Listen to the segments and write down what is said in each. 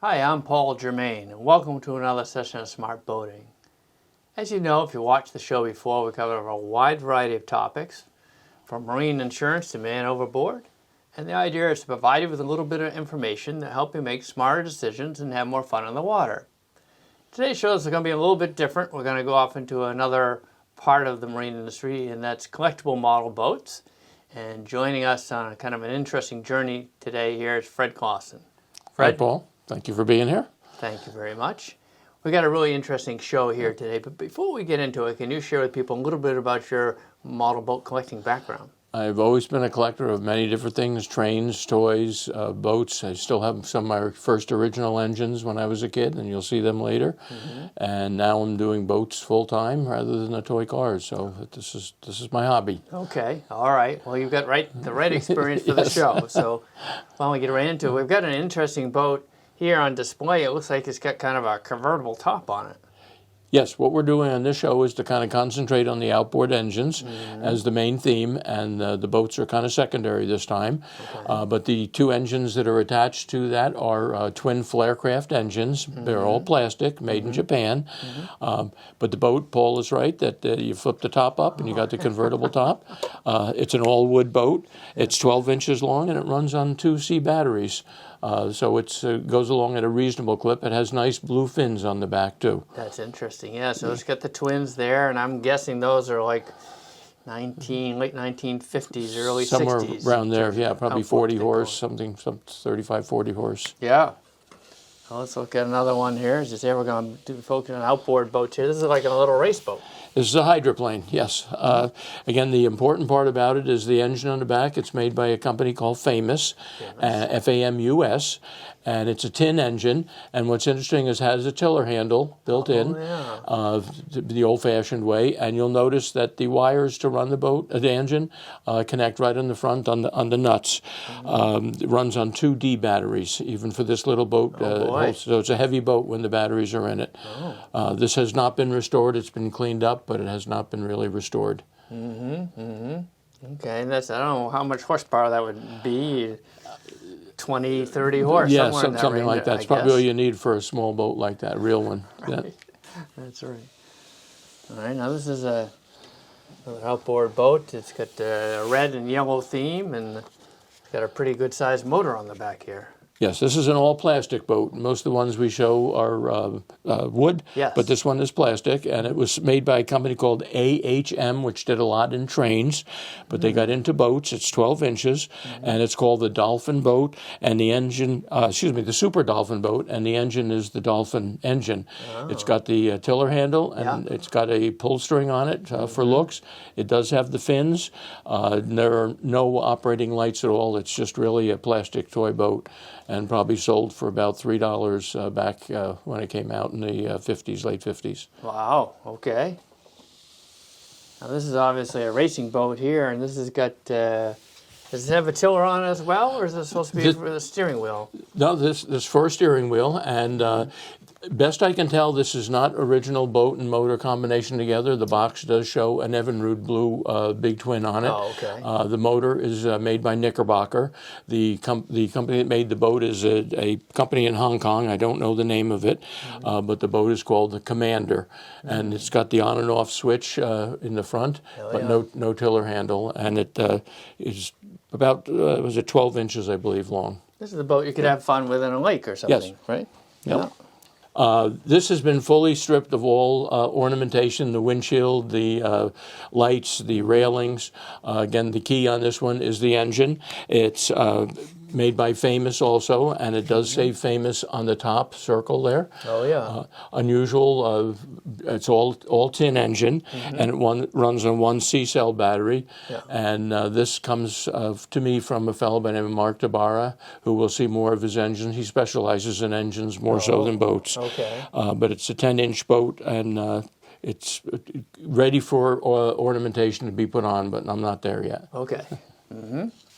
Hi, I'm Paul Germain, and welcome to another session of Smart Boating. As you know, if you watched the show before, we cover a wide variety of topics, from marine insurance to man overboard, and the idea is to provide you with a little bit of information to help you make smarter decisions and have more fun on the water. Today's show is going to be a little bit different. We're going to go off into another part of the marine industry, and that's collectible model boats. And joining us on a kind of an interesting journey today here is Fred Clausen. Fred? Hi, Paul. Thank you for being here. Thank you very much. We've got a really interesting show here today, but before we get into it, can you share with people a little bit about your model boat collecting background? I've always been a collector of many different things, trains, toys, boats. I still have some of my first original engines when I was a kid, and you'll see them later. Mm-hmm. And now I'm doing boats full-time rather than the toy cars, so this is my hobby. Okay, all right. Well, you've got the right experience for the show, so why don't we get right into it. We've got an interesting boat here on display. It looks like it's got kind of a convertible top on it. Yes, what we're doing on this show is to kind of concentrate on the outboard engines as the main theme, and the boats are kind of secondary this time. Okay. But the two engines that are attached to that are twin Flarecraft engines. They're all plastic, made in Japan. But the boat, Paul is right, that you flip the top up and you got the convertible top. It's an all-wood boat. It's 12 inches long and it runs on 2C batteries. So it goes along at a reasonable clip. It has nice blue fins on the back, too. That's interesting. Yeah, so it's got the twins there, and I'm guessing those are like late 1950s, early Somewhere 60s. Somewhere around there, yeah, probably 40 horse, some 35, 40 horse. Yeah. Well, let's look at another one here. As you say, we're going to focus on outboard boats here. This is like a little race boat. This is a hydroplane, yes. Again, the important part about it is the engine on the back. It's made by a company called Famous, F-A-M-U-S, and it's a tin engine. And what's interesting is it has a tiller handle built in, the old-fashioned way. And you'll notice that the wires to run the engine, connect right on the front on the nuts. It runs on 2D batteries, even for this little boat. So it's a heavy boat when the batteries are in it. This has not been restored. It's been cleaned up, but it has not been really restored. Okay, and I don't know how much horsepower that would be. 20, 30 horse. Yeah, something like that. It's probably all you need for a small boat like that, a real one. Right. Yeah. That's right. All right, now this is an outboard boat. It's got a red and yellow theme, and it's got a pretty good-sized motor on the back here. Yes, this is an all-plastic boat. Most of the ones we show are wood, but this one is plastic, and it was made by a company called AHM, which did a lot in trains, but they got into boats. It's 12 inches, and it's called the Dolphin boat, and the engine, the Super Dolphin boat, and the engine is the Dolphin engine. It's got the tiller handle, and it's got a pull string on it for looks. It does have the fins. There are no operating lights at all. It's just really a plastic toy boat, and probably sold for about $3 back when it came out in the late 50s. Wow, okay. Now this is obviously a racing boat here, and this has got, does it have a tiller on it as well, or is it supposed to be for the steering wheel? No, this for a steering wheel, and best I can tell, this is not original boat and motor combination together. The box does show an Evinrude blue big twin on it. Oh, okay. The motor is made by Knickerbocker. The company that made the boat is a company in Hong Kong. I don't know the name of it, but the boat is called the Commander. And it's got the on and off switch in the front, no tiller handle. And it is about, 12 inches, I believe, long. This is a boat you could have fun with in a lake or something, right? Yep. Yeah. This has been fully stripped of all ornamentation, the windshield, the lights, the railings. Again, the key on this one is the engine. It's made by Famous also, and it does say Famous on the top circle there. Oh, yeah. Unusual. It's all tin engine, and it runs on one C-cell battery. Yeah. And this comes to me from a fellow by the name of Mark DeBarra, who will see more of his engines. He specializes in engines more so than boats. Okay. But it's a 10-inch boat, and it's ready for ornamentation to be put on, but I'm not there yet. Okay.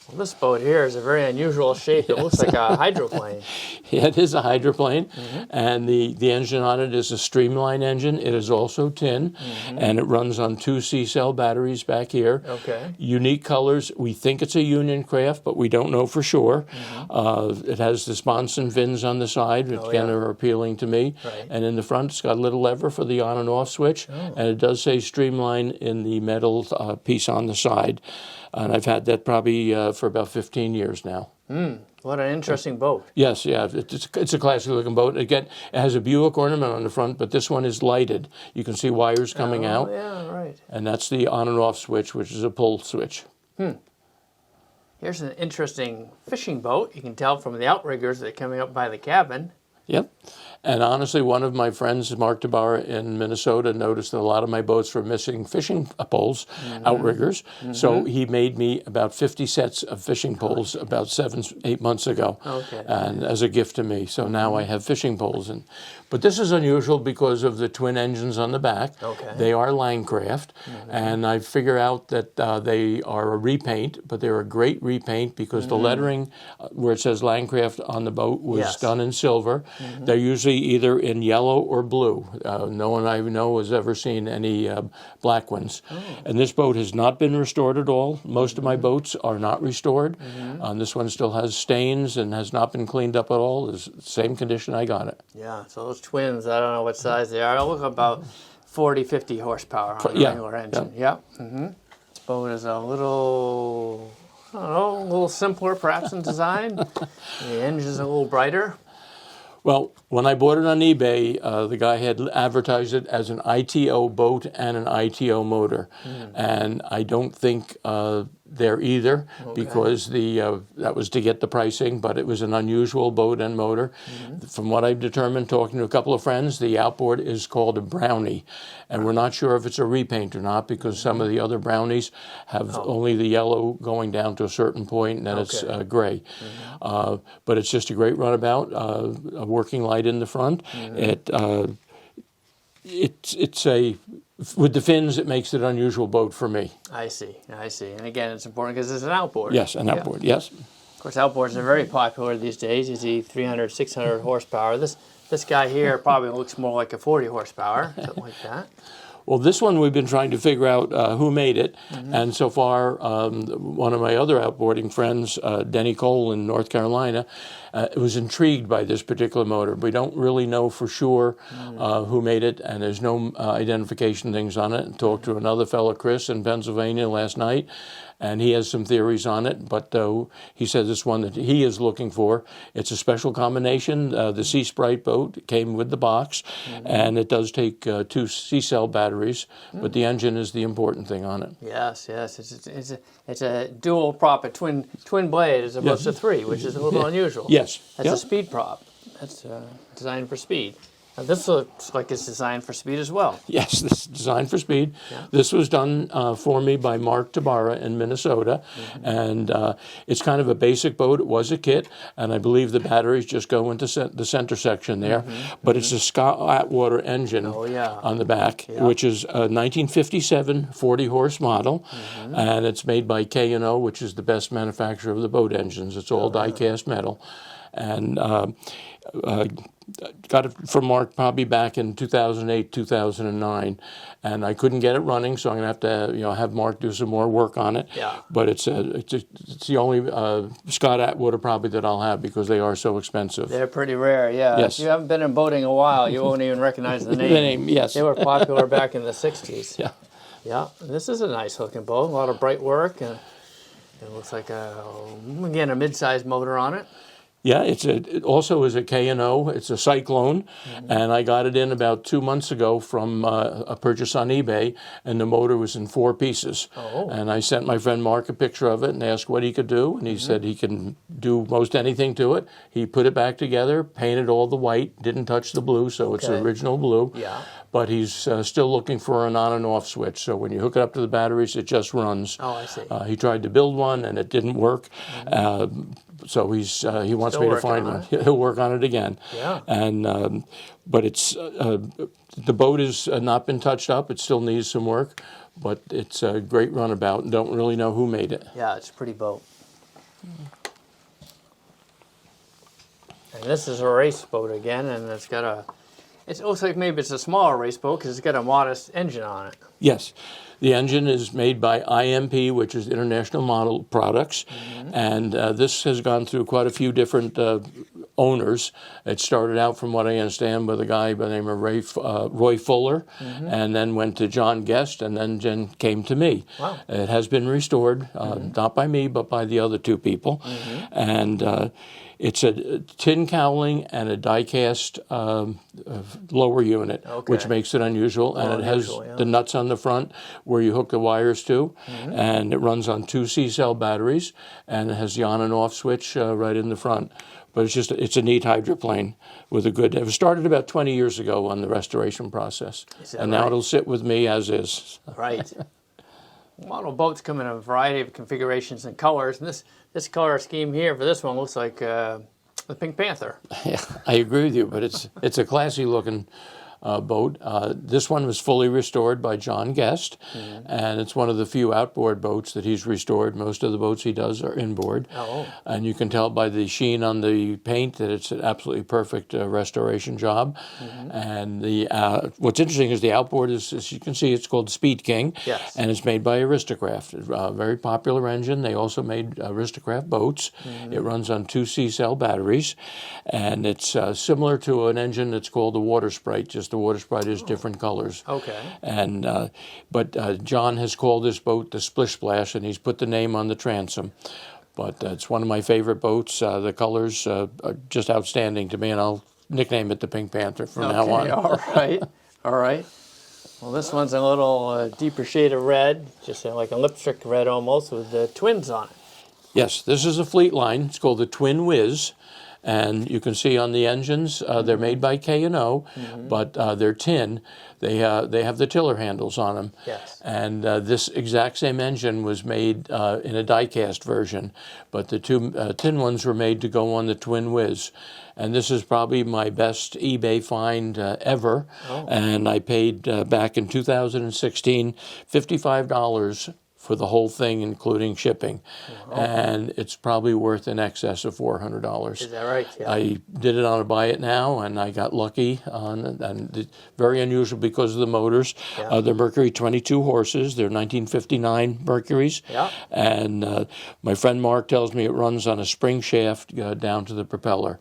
Well, this boat here is a very unusual shape. It looks like a hydroplane. It is a hydroplane, and the engine on it is a streamline engine. It is also tin, and it runs on 2 C-cell batteries back here. Okay. Unique colors. We think it's a Union craft, but we don't know for sure. It has the sponson fins on the side, which again are appealing to me. Right. And in the front, it's got a little lever for the on and off switch, and it does say streamline in the metal piece on the side. And I've had that probably for about 15 years now. What an interesting boat. Yes, yeah, it's a classy looking boat. Again, it has a Buick ornament on the front, but this one is lighted. You can see wires coming out. Yeah, right. And that's the on and off switch, which is a pull switch. Here's an interesting fishing boat. You can tell from the outriggers that are coming up by the cabin. Yep. And honestly, one of my friends, Mark Tabarra in Minnesota, noticed that a lot of my boats were missing fishing poles, outriggers. So he made me about 50 sets of fishing poles about 7-8 months ago, and as a gift to me. So now I have fishing poles. But this is unusual because of the twin engines on the back. They are Landcraft, and I figure out that they are a repaint, but they're a great repaint because the lettering where it says Landcraft on the boat was done in silver. They're usually either in yellow or blue. No one I know has ever seen any black ones. And this boat has not been restored at all. Most of my boats are not restored. This one still has stains and has not been cleaned up at all. It's the same condition I got it. Yeah, so those twins, I don't know what size they are. They look about 40, 50 horsepower on a regular engine. This boat is a little, I don't know, a little simpler perhaps in design. The engine's a little brighter. Well, when I bought it on eBay, the guy had advertised it as an ITO boat and an ITO motor. And I don't think there either because that was to get the pricing, but it was an unusual boat and motor. From what I've determined, talking to a couple of friends, the outboard is called a Brownie. And we're not sure if it's a repaint or not because some of the other Brownies have only the yellow going down to a certain point and then it's gray. But it's just a great runabout, a working light in the front. It's a, with the fins, it makes it an unusual boat for me. I see. And again, it's important because it's an outboard. Yes, an outboard, yes. Of course, outboards are very popular these days. You see 300, 600 horsepower. This guy here probably looks more like a 40 horsepower, something like that. Well, this one we've been trying to figure out who made it, and so far one of my other outboarding friends, Denny Cole in North Carolina, was intrigued by this particular motor. We don't really know for sure who made it, and there's no identification things on it. I talked to another fellow, Chris, in Pennsylvania last night, and he has some theories on it, but he said this one that he is looking for. It's a special combination. The Sprite Boat came with the box, and it does take 2 C-cell batteries, but the engine is the important thing on it. Yes. It's a dual prop, a twin blade as opposed to 3, which is a little unusual. Yes. That's a speed prop. That's designed for speed. Now, this looks like it's designed for speed as well. Yes, this is designed for speed. This was done for me by Mark Tabarra in Minnesota, and it's kind of a basic boat. It was a kit, and I believe the batteries just go into the center section there, but it's a Scott Atwater engine on the back, which is a 1957 40-horse model, and it's made by K&O, which is the best manufacturer of the boat engines. It's all die-cast metal, and got it from Mark probably back in 2008, 2009, and I couldn't get it running, so I'm going to have to have Mark do some more work on it. But it's the only Scott Atwater probably that I'll have because they are so expensive. They're pretty rare, If you haven't been in boating a while, you won't even recognize the name. The name, yes. They were popular back in the 60s. Yeah. This is a nice looking boat, a lot of bright work, and it looks like again a mid-sized motor on it. Yeah, it also is a K&O. It's a Cyclone, and I got it in about 2 months ago from a purchase on eBay, and the motor was in 4 pieces. And I sent my friend Mark a picture of it and asked what he could do, and he said he can do most anything to it. He put it back together, painted all the white, didn't touch the blue, so it's the original blue. But he's still looking for an on and off switch, so when you hook it up to the batteries, it just runs. I see. He tried to build one, and it didn't work. So he wants me to find one. He'll work on it again. And but it's the boat has not been touched up. It still needs some work, but it's a great runabout. Don't really know who made it. Yeah, it's a pretty boat. And this is a race boat again, and it's got a... It looks like maybe it's a smaller race boat because it's got a modest engine on it. Yes. The engine is made by IMP, which is International Model Products, and this has gone through quite a few different owners. It started out, from what I understand, with a guy by the name of Roy Fuller, and then went to John Guest, and then came to me. Wow. It has been restored, not by me, but by the other two people, and it's a tin cowling and a die-cast lower unit, which makes it unusual, and it has the nuts on the front where you hook the wires to, and it runs on 2 C-cell batteries, and it has the on and off switch right in the front. But it's a neat hydroplane with a good... It was started about 20 years ago on the restoration process, and now it'll sit with me as is. Right. Model boats come in a variety of configurations and colors, and this color scheme here for this one looks like the Pink Panther. Yeah, I agree with you, but it's a classy looking boat. This one was fully restored by John Guest, and it's one of the few outboard boats that he's restored. Most of the boats he does are inboard, and you can tell by the sheen on the paint that it's an absolutely perfect restoration job. And what's interesting is the outboard is, as you can see, it's called Speed King, and it's made by Aristocraft, a very popular engine. They also made Aristocraft boats. It runs on 2 C-cell batteries, and it's similar to an engine that's called the Water Sprite. Just the Water Sprite is different colors. Okay. And but John has called this boat the Splish Splash, and he's put the name on the transom. But it's one of my favorite boats. The colors are just outstanding to me, and I'll nickname it the Pink Panther from now on. All right. All right. Well, this one's a little deeper shade of red, just like a lipstick red almost, with the twins on it. Yes, this is a Fleetline. It's called the Twin Whiz. And you can see on the engines, they're made by K&O, but they're tin. They have the tiller handles on them. Yes. And this exact same engine was made in a die-cast version, but the two tin ones were made to go on the Twin Whiz. And this is probably my best eBay find ever. And I paid back in 2016 $55 for the whole thing, including shipping. And it's probably worth in excess of $400. Is that right? Yeah. I did it on a buy it now, and I got lucky on it, and it's very unusual because of the motors. They're Mercury 22 horses. They're 1959 Mercuries. And my friend Mark tells me it runs on a spring shaft down to the propeller,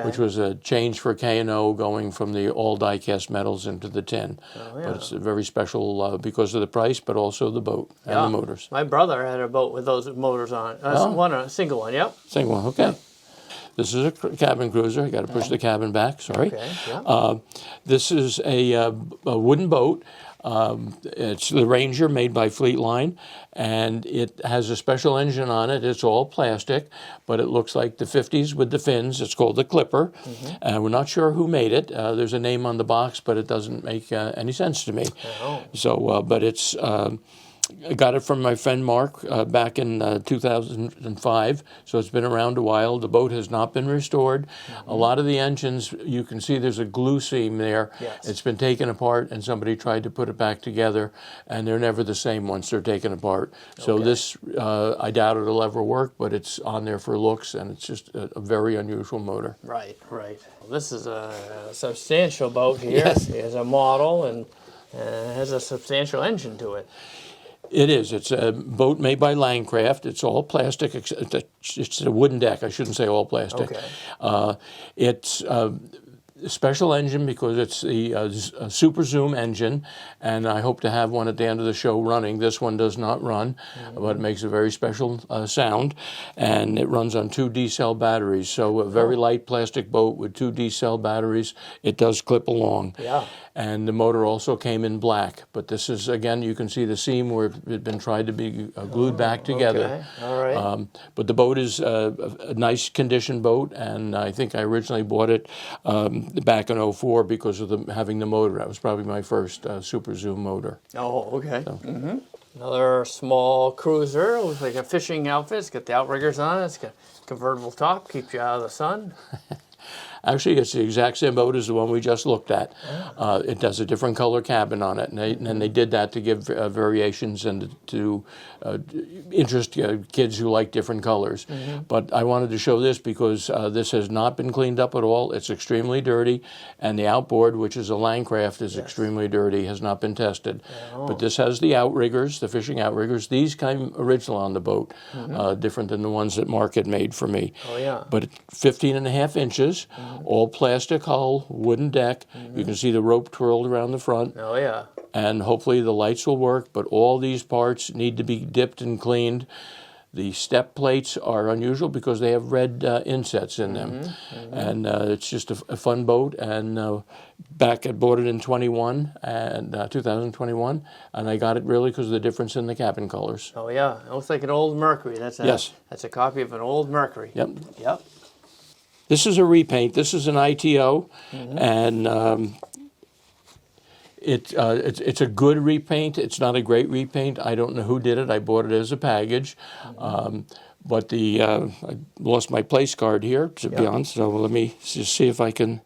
which was a change for K&O going from the all die-cast metals into the tin. But it's very special because of the price, but also the boat and the motors. My brother had a boat with those motors on it. A single one, Single one, okay. This is a cabin cruiser. I got to push the cabin back, sorry. This is a wooden boat. It's the Ranger, made by Fleetline, and it has a special engine on it. It's all plastic, but it looks like the 50s with the fins. It's called the Clipper. We're not sure who made it. There's a name on the box, but it doesn't make any sense to me. So, but it's... I got it from my friend Mark back in 2005, so it's been around a while. The boat has not been restored. A lot of the engines, you can see there's a glue seam there. It's been taken apart, and somebody tried to put it back together, and they're never the same once they're taken apart. So this, I doubt it'll ever work, but it's on there for looks, and it's just a very unusual motor. Right. This is a substantial boat here. It has a model, and it has a substantial engine to it. It is. It's a boat made by Landcraft. It's all plastic. It's a wooden deck. I shouldn't say all plastic. It's a special engine because it's the Super Zoom engine, and I hope to have one at the end of the show running. This one does not run, but it makes a very special sound, and it runs on 2 D-cell batteries. So a very light plastic boat with 2 D-cell batteries. It does clip along. And the motor also came in black. But this is, again, you can see the seam where it had been tried to be glued back together. But the boat is a nice condition boat, and I think I originally bought it back in 2004 because of having the motor. That was probably my first Super Zoom motor. So. Another small cruiser. Looks like a fishing outfit. It's got the outriggers on it. It's got a convertible top. Keeps you out of the sun. Actually, it's the exact same boat as the one we just looked at. It does a different color cabin on it, and they did that to give variations and to interest kids who like different colors. But I wanted to show this because this has not been cleaned up at all. It's extremely dirty, and the outboard, which is a Landcraft, is extremely dirty, has not been tested. But this has the outriggers, the fishing outriggers. These came original on the boat, different than the ones that Mark had made for me. Oh, yeah. But 15.5 inches, all plastic hull, wooden deck. You can see the rope twirled around the front. Oh, yeah. And hopefully the lights will work, but all these parts need to be dipped and cleaned. The step plates are unusual because they have red insets in them. And it's just a fun boat. And I bought it in 2021, and I got it really because of the difference in the cabin colors. Oh, yeah. It looks like an old Mercury. That's a copy of an old Mercury. Yep. Yep. This is a repaint. This is an ITO, and it's a good repaint. It's not a great repaint. I don't know who did it. I bought it as a package. But I lost my place card here, to be honest, so let me just see if I can...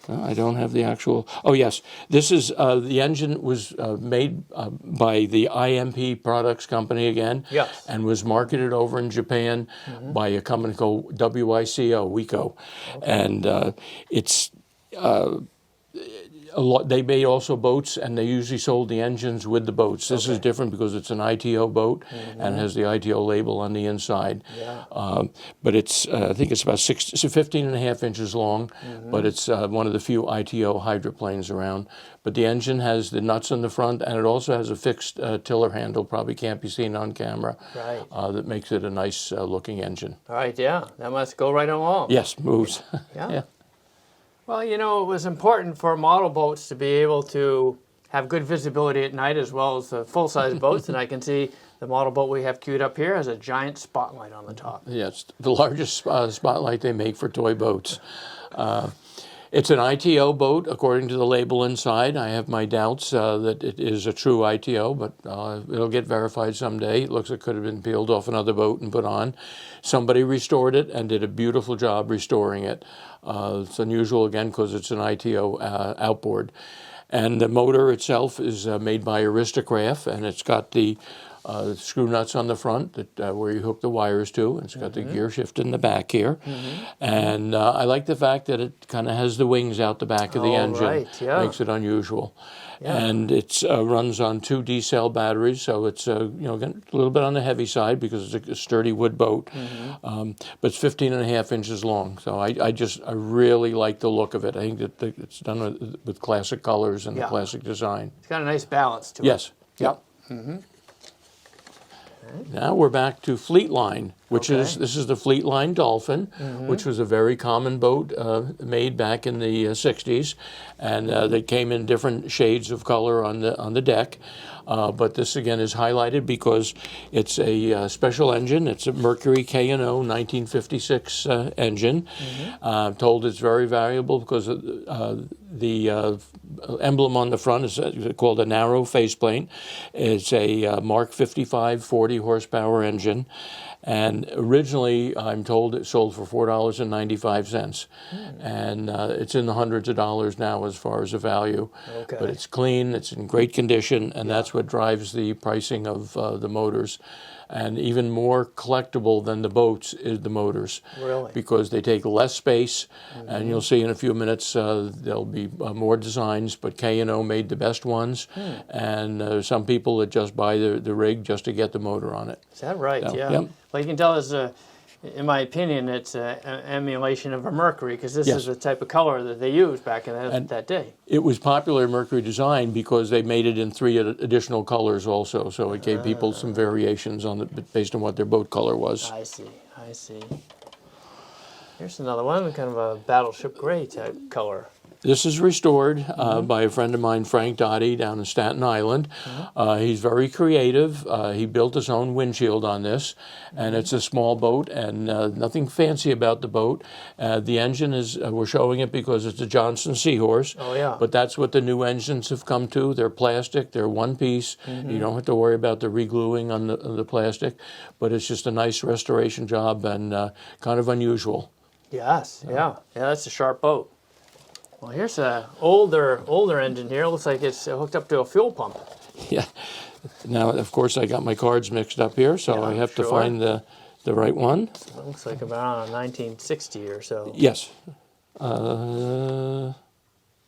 I don't have the actual... Oh, yes. This is... the engine was made by the IMP Products Company again. Yes. And was marketed over in Japan by a company called WICO. Okay. And it's... they made also boats, and they usually sold the engines with the boats. This is different because it's an ITO boat and has the ITO label on the inside. Yeah. But it's, I think it's about 15.5 inches long, but it's one of the few ITO hydroplanes around. But the engine has the nuts in the front, and it also has a fixed tiller handle, probably can't be seen on camera, that makes it a nice looking engine. All right, yeah. That must go right along. Yes, moves. Yeah. Well, you know, it was important for model boats to be able to have good visibility at night as well as the full-size boats, and I can see the model boat we have queued up here has a giant spotlight on the top. Yes, the largest spotlight they make for toy boats. It's an ITO boat, according to the label inside. I have my doubts that it is a true ITO, but it'll get verified someday. It looks like it could have been peeled off another boat and put on. Somebody restored it and did a beautiful job restoring it. It's unusual, again, because it's an ITO outboard. And the motor itself is made by Aristocraft, and it's got the screw nuts on the front that where you hook the wires to. It's got the gear shift in the back here. And I like the fact that it kind of has the wings out the back of the engine. Right, yeah. Makes it unusual. Yeah. And it runs on 2 D-cell batteries, so it's again, a little bit on the heavy side because it's a sturdy wood boat. But it's 15.5 inches long. So I really like the look of it. I think that it's done with classic colors and the classic design. It's got a nice balance to it. Yes. Yep. Now we're back to Fleetline, which this is the Fleetline Dolphin, which was a very common boat made back in the 60s, and they came in different shades of color on the deck. But this again is highlighted because it's a special engine. It's a Mercury K&O 1956 engine. I'm told it's very valuable because the emblem on the front is called a narrow faceplate. It's a Mark 55 40 horsepower engine. And originally, I'm told it sold for $4.95, and it's in the hundreds of dollars now as far as the value. Okay. But it's clean, it's in great condition, and that's what drives the pricing of the motors. And even more collectible than the boats is the motors. Really? Because they take less space, and you'll see in a few minutes there'll be more designs, but K&O made the best ones, and some people that just buy the rig just to get the motor on it. Is that right? So, yeah. Yep. Well, you can tell it's in my opinion, it's an emulation of a Mercury, because this is the type of color that they used back in that day. It was popular Mercury design because they made it in 3 additional colors also, so it gave people some variations on it based on what their boat color was. I see. Here's another one, kind of a battleship gray type color. This is restored by a friend of mine, Frank Dottie, down in Staten Island. He's very creative. He built his own windshield on this, and it's a small boat, and nothing fancy about the boat. The engine is, we're showing it because it's a Johnson Seahorse, but that's what the new engines have come to. They're plastic, they're one piece. You don't have to worry about the regluing on the plastic, but it's just a nice restoration job and kind of unusual. Yes, yeah, that's a sharp boat. Well, here's a older engine here. Looks like it's hooked up to a fuel pump. Yeah. Now, of course, I got my cards mixed up here, so I have to find the right one. It looks like about a 1960 or so. Yes.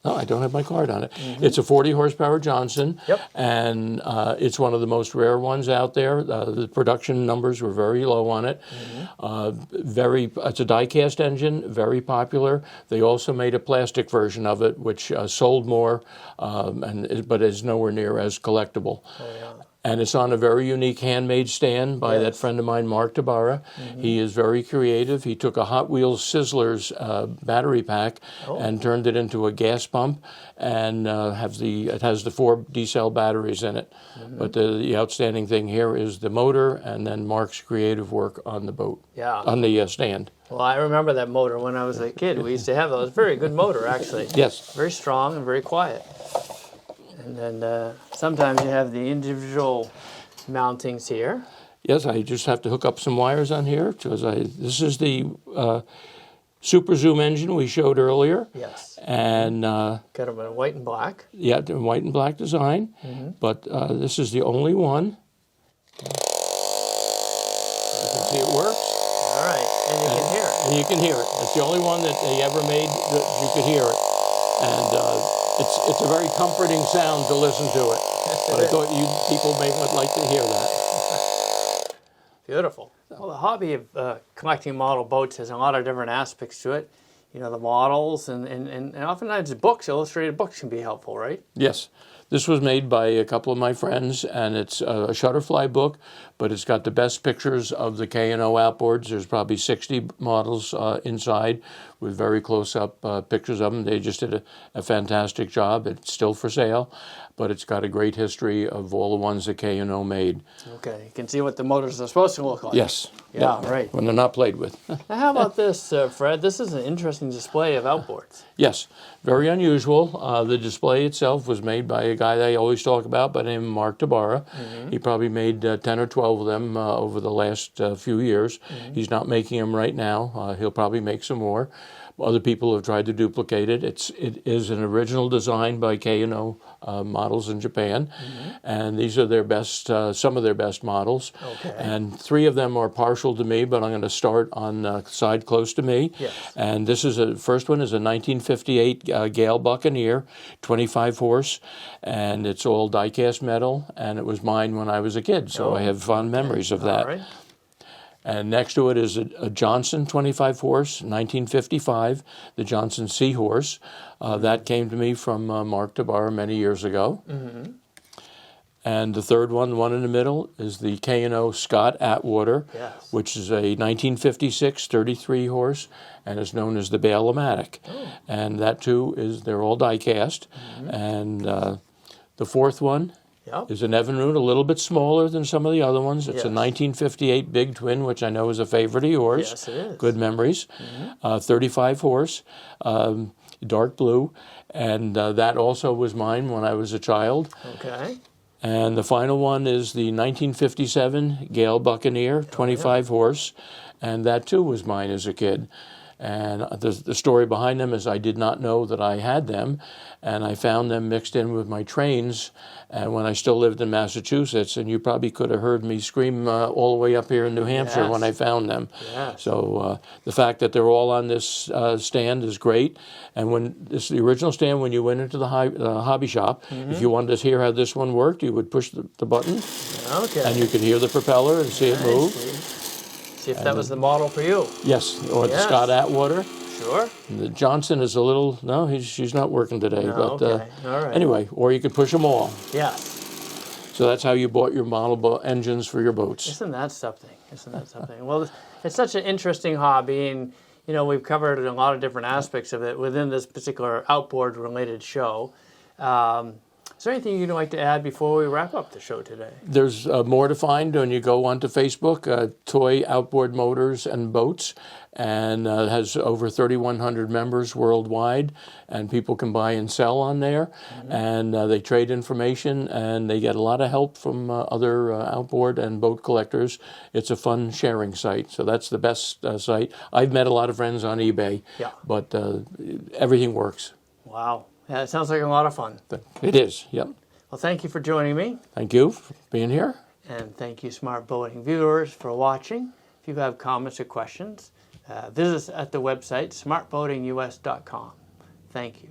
No, I don't have my card on it. It's a 40 horsepower Johnson, and it's one of the most rare ones out there. The production numbers were very low on it. It's a die-cast engine, very popular. They also made a plastic version of it, which sold more, but is nowhere near as collectible. Oh, yeah. And it's on a very unique handmade stand by that friend of mine, Mark Tabara. He is very creative. He took a Hot Wheels Sizzlers battery pack and turned it into a gas pump, and it has the 4 D-cell batteries in it. But the outstanding thing here is the motor, and then Mark's creative work on the boat, on the stand. Well, I remember that motor when I was a kid. We used to have those. Very good motor, actually. Yes. Very strong and very quiet. And then sometimes you have the individual mountings here. Yes, I just have to hook up some wires on here because this is the Super Zoom engine we showed earlier. Yes. And got them in white and black. Yeah, the white and black design. But this is the only one. You can see it works. All right, and you can hear it. And you can hear it. It's the only one that they ever made that you could hear it. And it's a very comforting sound to listen to it. But I thought people would like to hear that. Beautiful. Well, the hobby of collecting model boats has a lot of different aspects to it. You know, the models and oftentimes books, illustrated books can be helpful, right? Yes. This was made by a couple of my friends, and it's a Shutterfly book, but it's got the best pictures of the K&O outboards. There's probably 60 models inside with very close-up pictures of them. They just did a fantastic job. It's still for sale, but it's got a great history of all the ones that K&O made. Okay, you can see what the motors are supposed to look like. Yes. Yeah, right. When they're not played with. Now, how about this, Fred? This is an interesting display of outboards. Yes, very unusual. The display itself was made by a guy that I always talk about by the name of Mark Tabara. He probably made 10 or 12 of them over the last few years. He's not making them right now. He'll probably make some more. Other people have tried to duplicate it. It is an original design by K&O models in Japan, and these are their best, some of their best models. Okay. And 3 of them are partial to me, but I'm going to start on the side close to me. Yes. And this is first one is a 1958 Gale Buccaneer, 25 horse, and it's all die-cast metal, and it was mine when I was a kid, so I have fond memories of that. All right. And next to it is a Johnson 25 horse, 1955, the Johnson Seahorse. That came to me from Mark Tabara many years ago. And the third one, the one in the middle, is the K&O Scott Atwater, which is a 1956 33 horse and is known as the Bale-O-Matic. And that too they're all die cast. And the fourth one is an Evinrude, a little bit smaller than some of the other ones. It's a 1958 Big Twin, which I know is a favorite of yours. Yes, it is. Good memories. 35 horse, dark blue, and that also was mine when I was a child. Okay. And the final one is the 1957 Gale Buccaneer, 25 horse, and that too was mine as a kid. And the story behind them is I did not know that I had them, and I found them mixed in with my trains and when I still lived in Massachusetts, and you probably could have heard me scream all the way up here in New Hampshire when I found them. So the fact that they're all on this stand is great. And when this is the original stand, when you went into the hobby shop, if you wanted to hear how this one worked, you would push the button, and you could hear the propeller and see it move. See if that was the model for you. Yes, or the Scott Atwater. Sure. And the Johnson is a little, she's not working today. No, but okay. All right. Anyway, or you could push them all. Yes. So that's how you bought your model engines for your boats. Isn't that something? Isn't that something? Well, it's such an interesting hobby, and we've covered a lot of different aspects of it within this particular outboard-related show. Is there anything you'd like to add before we wrap up the show today? There's more to find when you go onto Facebook, Toy Outboard Motors and Boats, and has over 3,100 members worldwide, and people can buy and sell on there, and they trade information, and they get a lot of help from other outboard and boat collectors. It's a fun sharing site, so that's the best site. I've met a lot of friends on eBay, but everything works. Wow. Yeah, it sounds like a lot of fun. It is, yep. Well, thank you for joining me. Thank you for being here. And thank you, Smart Boating viewers, for watching. If you have comments or questions, visit us at the website, smartboatingus.com. Thank you.